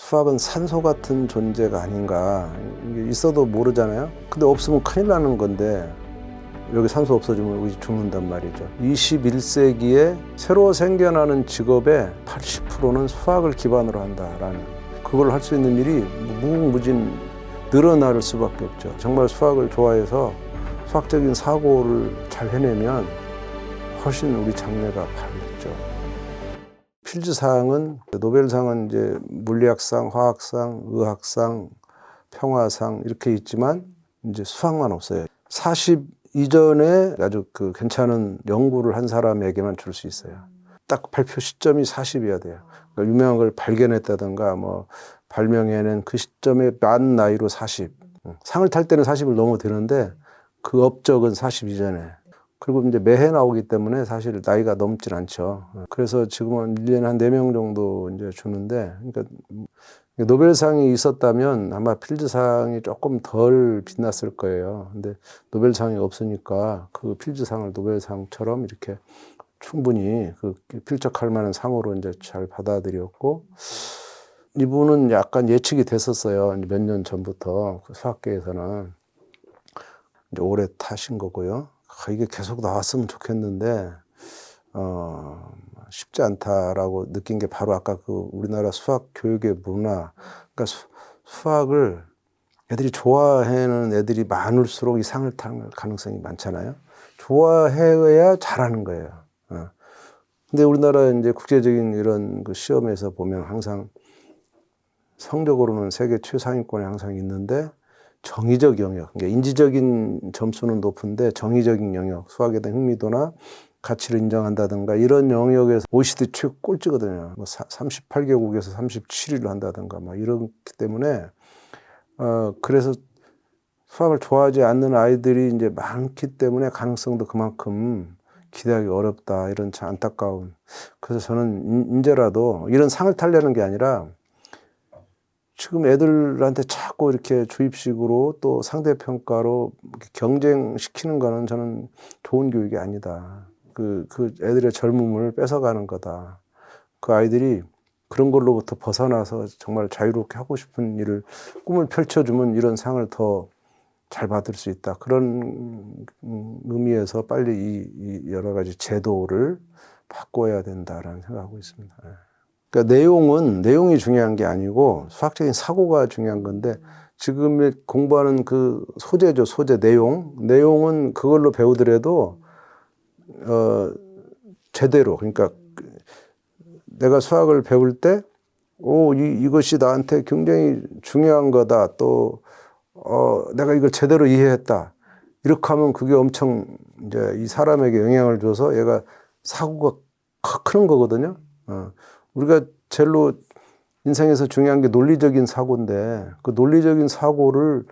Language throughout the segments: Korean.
수학은 산소 같은 존재가 아닌가. 이게 있어도 모르잖아요. 근데 없으면 큰일 나는 건데 여기 산소 없어지면 우리 죽는단 말이죠. 21세기에 새로 생겨나는 직업의 80%는 수학을 기반으로 한다라는, 그걸 할 수 있는 일이 무궁무진 늘어날 수밖에 없죠. 정말 수학을 좋아해서 수학적인 사고를 잘 해내면 훨씬 우리 장래가 밝죠. 필즈상은, 노벨상은 이제 물리학상, 화학상, 의학상, 평화상 이렇게 있지만 이제 수학만 없어요. 40 이전에 아주 괜찮은 연구를 한 사람에게만 줄 수 있어요. 딱 발표 시점이 40이어야 돼요. 그러니까 유명한 걸 발견했다든가 뭐 발명해낸 그 시점에 만 나이로 40. 상을 탈 때는 40을 넘어도 되는데 그 업적은 40 이전에. 그리고 이제 매해 나오기 때문에 사실 나이가 넘진 않죠. 그래서 지금은 1년에 한 4명 정도 이제 주는데, 그러니까 노벨상이 있었다면 아마 필즈상이 조금 덜 빛났을 거예요. 근데 노벨상이 없으니까 그 필즈상을 노벨상처럼 이렇게 충분히 필적할 만한 상으로 이제 잘 받아들였고, 이분은 약간 예측이 됐었어요. 몇 년 전부터 수학계에서는. 이제 오래 타신 거고요. 이게 계속 나왔으면 좋겠는데 쉽지 않다라고 느낀 게 바로 아까 우리나라 수학 교육의 문화. 그러니까 수학을 애들이 좋아하는 애들이 많을수록 이 상을 탈 가능성이 많잖아요. 좋아해야 잘하는 거예요. 근데 우리나라 이제 국제적인 이런 시험에서 보면 항상 성적으로는 세계 최상위권에 항상 있는데, 정의적 영역, 그러니까 인지적인 점수는 높은데 정의적인 영역, 수학에 대한 흥미도나 가치를 인정한다든가 이런 영역에서 OECD 최꼴찌거든요. 뭐 38개국에서 37위를 한다든가 막 이렇기 때문에 그래서 수학을 좋아하지 않는 아이들이 이제 많기 때문에 가능성도 그만큼 기대하기 어렵다, 이런 참 안타까운. 그래서 저는 이제라도 이런 상을 타려는 게 아니라 지금 애들한테 자꾸 이렇게 주입식으로 또 상대평가로 경쟁시키는 거는 저는 좋은 교육이 아니다. 그 애들의 젊음을 뺏어가는 거다. 그 아이들이 그런 걸로부터 벗어나서 정말 자유롭게 하고 싶은 일을, 꿈을 펼쳐주면 이런 상을 더 잘 받을 수 있다. 그런 의미에서 빨리 이 여러 가지 제도를 바꿔야 된다라는 생각하고 있습니다. 그러니까 내용이 중요한 게 아니고 수학적인 사고가 중요한 건데, 지금 공부하는 그 소재죠. 소재, 내용은 그걸로 배우더라도 제대로, 그러니까 내가 수학을 배울 때 이것이 나한테 굉장히 중요한 거다, 또 내가 이걸 제대로 이해했다, 이렇게 하면 그게 엄청 이제 이 사람에게 영향을 줘서 얘가 사고가 크는 거거든요. 우리가 젤로 인생에서 중요한 게 논리적인 사고인데, 그 논리적인 사고를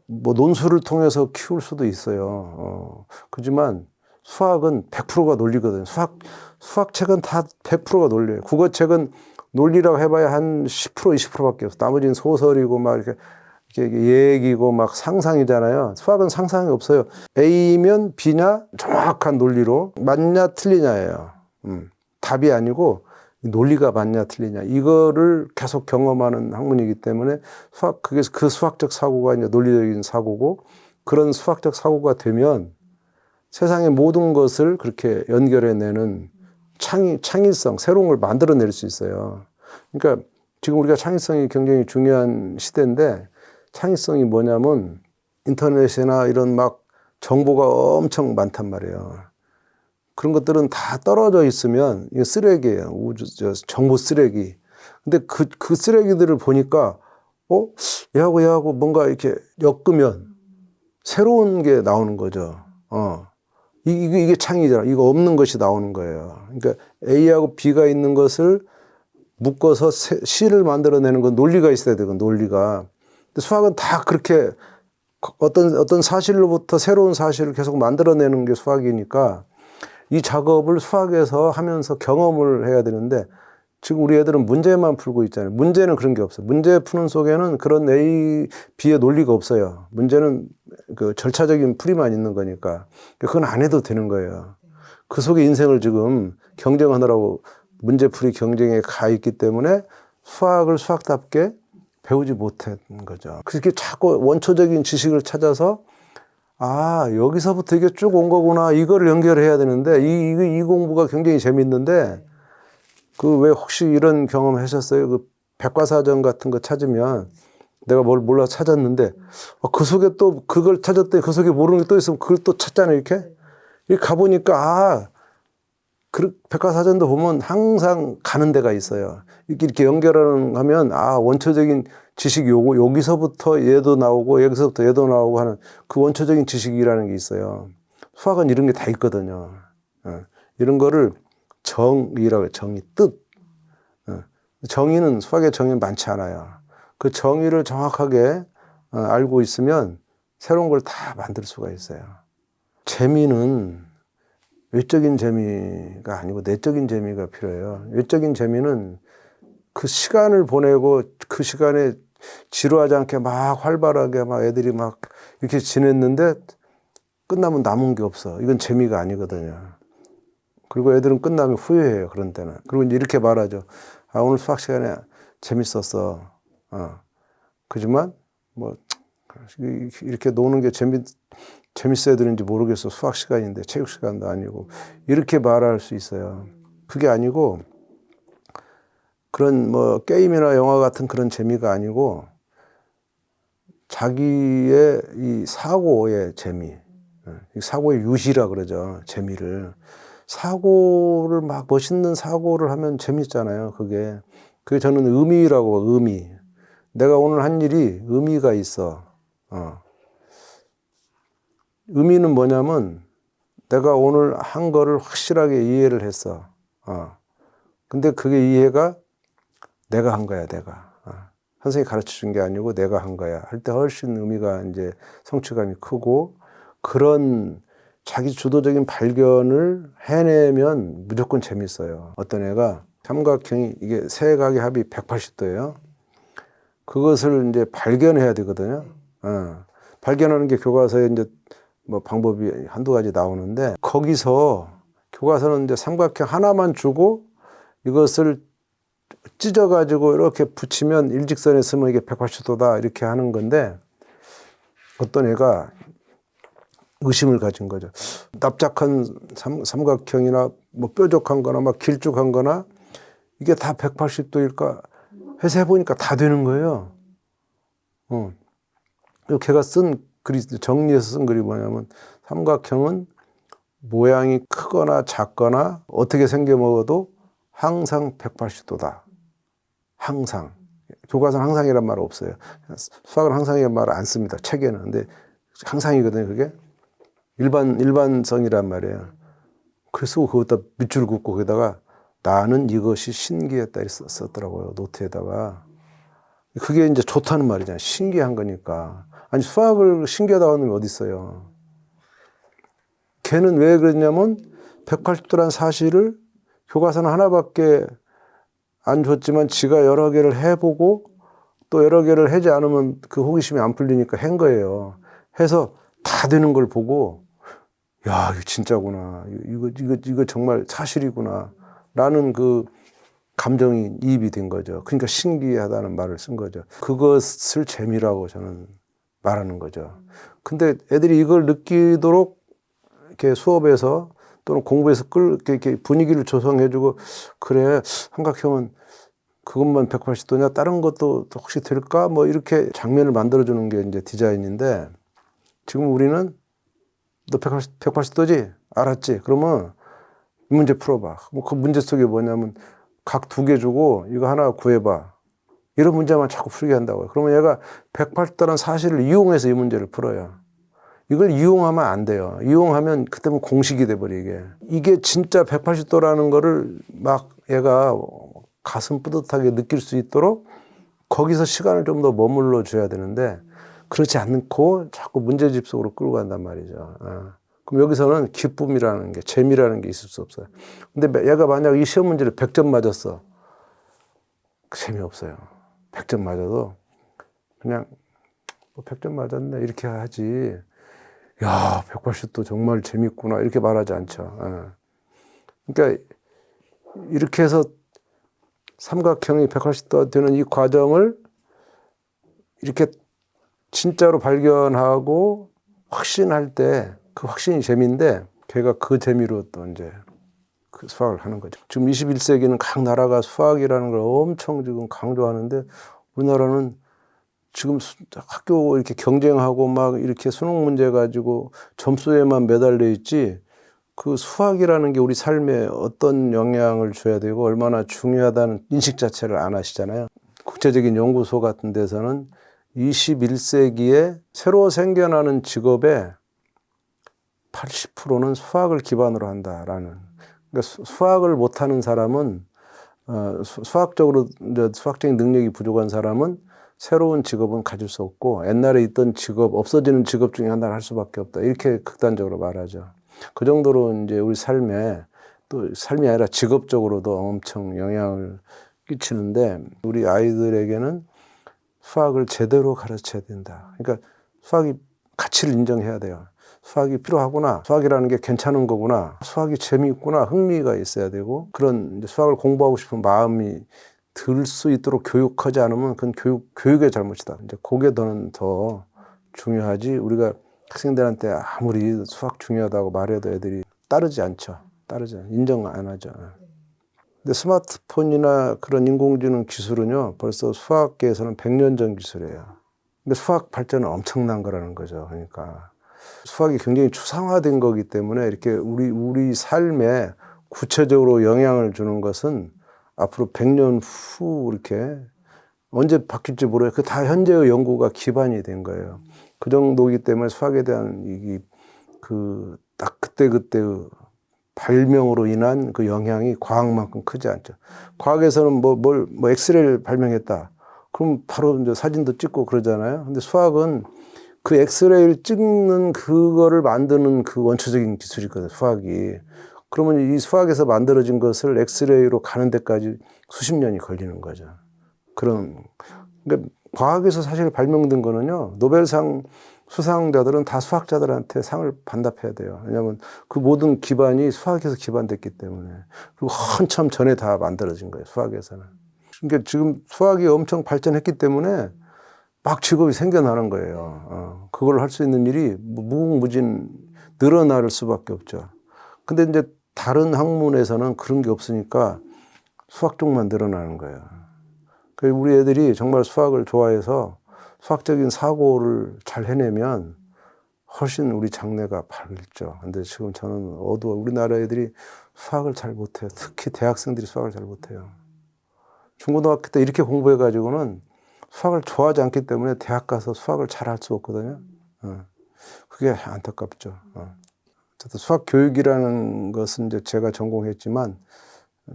뭐 논술을 통해서 키울 수도 있어요. 그렇지만 수학은 100%가 논리거든요. 수학책은 다 100%가 논리예요. 국어책은 논리라고 해봐야 한 10%, 20%밖에 없어. 나머지는 소설이고 막 이렇게 얘기고 막 상상이잖아요. 수학은 상상이 없어요. A면 B냐 정확한 논리로, 맞냐 틀리냐예요. 답이 아니고 논리가 맞냐 틀리냐, 이거를 계속 경험하는 학문이기 때문에 그게 그 수학적 사고가 이제 논리적인 사고고, 그런 수학적 사고가 되면 세상의 모든 것을 그렇게 연결해내는 창의성, 새로운 걸 만들어낼 수 있어요. 그러니까 지금 우리가 창의성이 굉장히 중요한 시대인데, 창의성이 뭐냐면 인터넷이나 이런 막 정보가 엄청 많단 말이에요. 그런 것들은 다 떨어져 있으면 이게 쓰레기예요. 정보 쓰레기. 근데 그 쓰레기들을 보니까 얘하고 뭔가 이렇게 엮으면 새로운 게 나오는 거죠. 이게 창의잖아. 이거 없는 것이 나오는 거예요. 그러니까 A하고 B가 있는 것을 묶어서 C를 만들어내는 건 논리가 있어야 되거든, 논리가. 근데 수학은 다 그렇게 어떤 사실로부터 새로운 사실을 계속 만들어내는 게 수학이니까, 이 작업을 수학에서 하면서 경험을 해야 되는데, 지금 우리 애들은 문제만 풀고 있잖아요. 문제는 그런 게 없어요. 문제 푸는 속에는 그런 A, B의 논리가 없어요. 문제는 그 절차적인 풀이만 있는 거니까. 그건 안 해도 되는 거예요. 그 속에 인생을 지금 경쟁하느라고 문제풀이 경쟁에 가 있기 때문에 수학을 수학답게 배우지 못한 거죠. 그렇게 자꾸 원초적인 지식을 찾아서 아, 여기서부터 이게 쭉 온 거구나. 이거를 연결해야 되는데, 이 공부가 굉장히 재밌는데, 그 왜 혹시 이런 경험 하셨어요? 그 백과사전 같은 거 찾으면, 내가 뭘 몰라 찾았는데, 그 속에 또 그걸 찾았더니 그 속에 모르는 게 또 있으면 그걸 또 찾잖아요, 이렇게? 이렇게 가보니까, 백과사전도 보면 항상 가는 데가 있어요. 이렇게 연결하면, 원초적인 지식이 여기서부터 얘도 나오고, 여기서부터 얘도 나오고 하는 그 원초적인 지식이라는 게 있어요. 수학은 이런 게 다 있거든요. 이런 거를 정의라고 해요. 정의, 뜻. 정의는, 수학의 정의는 많지 않아요. 그 정의를 정확하게 알고 있으면 새로운 걸 다 만들 수가 있어요. 재미는 외적인 재미가 아니고 내적인 재미가 필요해요. 외적인 재미는 그 시간을 보내고 그 시간에 지루하지 않게 막 활발하게 막 애들이 막 이렇게 지냈는데 끝나면 남은 게 없어. 이건 재미가 아니거든요. 그리고 애들은 끝나면 후회해요. 그런 때는. 그리고 이제 이렇게 말하죠. 오늘 수학 시간에 재밌었어. 그지만 뭐 이렇게 노는 게 재밌어야 되는지 모르겠어. 수학 시간인데 체육 시간도 아니고 이렇게 말할 수 있어요. 그게 아니고 그런 뭐 게임이나 영화 같은 그런 재미가 아니고 자기의 이 사고의 재미, 사고의 유시라 그러죠. 재미를 사고를 막 멋있는 사고를 하면 재밌잖아요. 그게 저는 의미라고 의미. 내가 오늘 한 일이 의미가 있어. 의미는 뭐냐면 내가 오늘 한 거를 확실하게 이해를 했어. 근데 그게 이해가 내가 한 거야, 내가. 선생님이 가르쳐 준 게 아니고 내가 한 거야. 할 때 훨씬 의미가 이제 성취감이 크고 그런 자기 주도적인 발견을 해내면 무조건 재밌어요. 어떤 애가 삼각형이 이게 세 각의 합이 180도예요. 그것을 이제 발견해야 되거든요. 발견하는 게 교과서에 이제 뭐 방법이 한두 가지 나오는데 거기서 교과서는 이제 삼각형 하나만 주고 이것을 찢어가지고 이렇게 붙이면 일직선에 쓰면 이게 180도다 이렇게 하는 건데 어떤 애가 의심을 가진 거죠. 납작한 삼각형이나 뭐 뾰족한 거나 막 길쭉한 거나 이게 다 180도일까 해서 해보니까 다 되는 거예요. 걔가 쓴 글이 정리해서 쓴 글이 뭐냐면 삼각형은 모양이 크거나 작거나 어떻게 생겨 먹어도 항상 180도다. 항상. 교과서는 항상이란 말 없어요. 수학은 항상이란 말을 안 씁니다. 책에는. 근데 항상이거든요, 그게. 일반성이란 말이에요. 그래서 그거다 밑줄 긋고 거기다가 나는 이것이 신기했다 이렇게 썼더라고요. 노트에다가. 그게 이제 좋다는 말이잖아요. 신기한 거니까. 아니, 수학을 신기하다고 하는 게 어디 있어요. 걔는 왜 그랬냐면 180도란 사실을 교과서는 하나밖에 안 줬지만 지가 여러 개를 해보고 또 여러 개를 하지 않으면 그 호기심이 안 풀리니까 한 거예요. 해서 다 되는 걸 보고 야, 이거 진짜구나. 이거 정말 사실이구나. 라는 그 감정이 이입이 된 거죠. 그러니까 신기하다는 말을 쓴 거죠. 그것을 재미라고 저는 말하는 거죠. 근데 애들이 이걸 느끼도록 이렇게 수업에서 또는 공부에서 이렇게 분위기를 조성해주고 그래, 삼각형은 그것만 180도냐? 다른 것도 혹시 될까? 뭐 이렇게 장면을 만들어주는 게 이제 디자인인데 지금 우리는 너 180도지? 알았지? 그러면 이 문제 풀어봐. 뭐 그 문제 속에 뭐냐면 각 2개 주고 이거 하나 구해봐. 이런 문제만 자꾸 풀게 한다고요. 그러면 얘가 180도라는 사실을 이용해서 이 문제를 풀어요. 이걸 이용하면 안 돼요. 이용하면 그때는 공식이 돼버리게. 이게 진짜 180도라는 거를 막 얘가 가슴 뿌듯하게 느낄 수 있도록 거기서 시간을 좀 더 머물러 줘야 되는데 그렇지 않고 자꾸 문제집 속으로 끌고 간단 말이죠. 그럼 여기서는 기쁨이라는 게, 재미라는 게 있을 수 없어요. 근데 얘가 만약 이 시험 문제를 100점 맞았어. 재미없어요. 100점 맞아도 그냥 100점 맞았네 이렇게 하지. 야, 180도 정말 재밌구나 이렇게 말하지 않죠. 그러니까 이렇게 해서 삼각형이 180도 되는 이 과정을 이렇게 진짜로 발견하고 확신할 때 그 확신이 재미인데 걔가 그 재미로 또 이제 그 수학을 하는 거죠. 지금 21세기는 각 나라가 수학이라는 걸 엄청 지금 강조하는데 우리나라는 지금 학교 이렇게 경쟁하고 막 이렇게 수능 문제 가지고 점수에만 매달려 있지 그 수학이라는 게 우리 삶에 어떤 영향을 줘야 되고 얼마나 중요하다는 인식 자체를 안 하시잖아요. 국제적인 연구소 같은 데서는 21세기에 새로 생겨나는 직업의 80%는 수학을 기반으로 한다라는. 그러니까 수학을 못하는 사람은 수학적으로 수학적인 능력이 부족한 사람은 새로운 직업은 가질 수 없고 옛날에 있던 직업, 없어지는 직업 중에 하나를 할 수밖에 없다. 이렇게 극단적으로 말하죠. 그 정도로 이제 우리 삶에 또 삶이 아니라 직업적으로도 엄청 영향을 끼치는데 우리 아이들에게는 수학을 제대로 가르쳐야 된다. 그러니까 수학이 가치를 인정해야 돼요. 수학이 필요하구나. 수학이라는 게 괜찮은 거구나. 수학이 재미있구나. 흥미가 있어야 되고 그런 이제 수학을 공부하고 싶은 마음이 들 수 있도록 교육하지 않으면 그건 교육의 잘못이다. 이제 그게 더 중요하지. 우리가 학생들한테 아무리 수학 중요하다고 말해도 애들이 따르지 않죠. 인정 안 하죠. 근데 스마트폰이나 그런 인공지능 기술은요, 벌써 수학계에서는 100년 전 기술이에요. 근데 수학 발전은 엄청난 거라는 거죠. 그러니까 수학이 굉장히 추상화된 거기 때문에 이렇게 우리 삶에 구체적으로 영향을 주는 것은 앞으로 100년 후 이렇게 언제 바뀔지 모르요. 그 다 현재의 연구가 기반이 된 거예요. 그 정도이기 때문에 수학에 대한 딱 그때의 발명으로 인한 그 영향이 과학만큼 크지 않죠. 과학에서는 엑스레이를 발명했다. 그럼 바로 이제 사진도 찍고 그러잖아요. 근데 수학은 그 엑스레이를 찍는 그거를 만드는 그 원초적인 기술이거든요, 수학이. 그러면 이 수학에서 만들어진 것을 엑스레이로 가는 데까지 수십 년이 걸리는 거죠. 그러니까 과학에서 사실 발명된 거는요, 노벨상 수상자들은 다 수학자들한테 상을 반납해야 돼요. 왜냐하면 그 모든 기반이 수학에서 기반됐기 때문에. 그리고 한참 전에 다 만들어진 거예요, 수학에서는. 그러니까 지금 수학이 엄청 발전했기 때문에 막 직업이 생겨나는 거예요. 그걸 할 수 있는 일이 무궁무진 늘어날 수밖에 없죠. 근데 이제 다른 학문에서는 그런 게 없으니까 수학 쪽만 늘어나는 거예요. 우리 애들이 정말 수학을 좋아해서 수학적인 사고를 잘 해내면 훨씬 우리 장래가 밝죠. 근데 지금 저는 우리나라 애들이 수학을 잘 못해요. 특히 대학생들이 수학을 잘 못해요. 중고등학교 때 이렇게 공부해가지고는 수학을 좋아하지 않기 때문에 대학 가서 수학을 잘 할 수 없거든요. 그게 안타깝죠. 어쨌든 수학 교육이라는 것은 이제 제가 전공했지만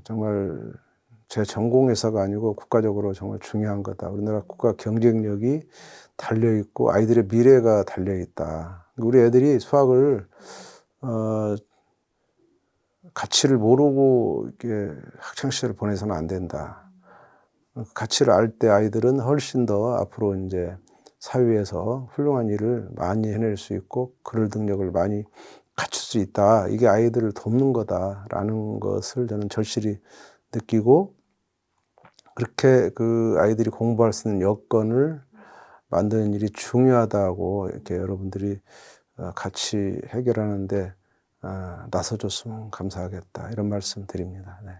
정말 제 전공에서가 아니고 국가적으로 정말 중요한 거다. 우리나라 국가 경쟁력이 달려있고 아이들의 미래가 달려있다. 우리 애들이 수학을 가치를 모르고 이렇게 학창시절을 보내서는 안 된다. 가치를 알 때 아이들은 훨씬 더 앞으로 이제 사회에서 훌륭한 일을 많이 해낼 수 있고 그럴 능력을 많이 갖출 수 있다. 이게 아이들을 돕는 거다라는 것을 저는 절실히 느끼고 그렇게 그 아이들이 공부할 수 있는 여건을 만드는 일이 중요하다고 이렇게 여러분들이 같이 해결하는데 나서줬으면 감사하겠다. 이런 말씀 드립니다. 네.